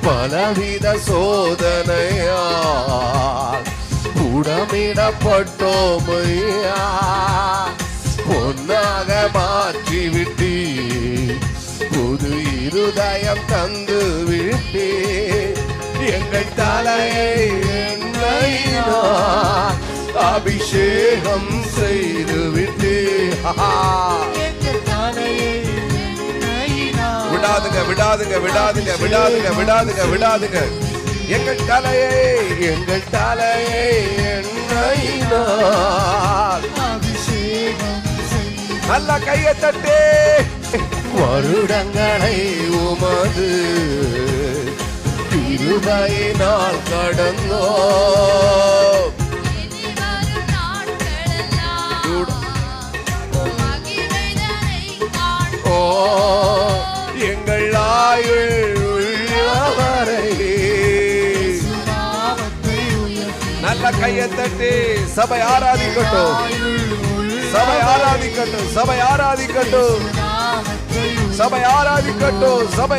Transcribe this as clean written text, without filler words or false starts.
பலவித சோதனையால் உடமிடப்பட்டோமையா பொன்னாக மாற்றி விட்டி புது இருதயம் தந்து விட்டி எங்கள் தலையை எண்ணெயினால் அபிஷேகம் செய்து விட்டு விடாதுங்க விடாதுங்க விடாதுங்க விடாதுங்க விடாதுங்க விடாதுங்க எங்கள் தலையை எண்ணெயினால் நல்ல கையை தட்டு வருடங்களை உமது கிருபையினால் கடந்தோ எங்கள் ஆயுள் உள்ளவரை நல்ல கையை தட்டி சபை ஆராதிக்கட்டும் சபை ஆராதிக்கட்டும் சபை ஆராதிக்கட்டும் சபை ஆராதிக்கட்டும் சபை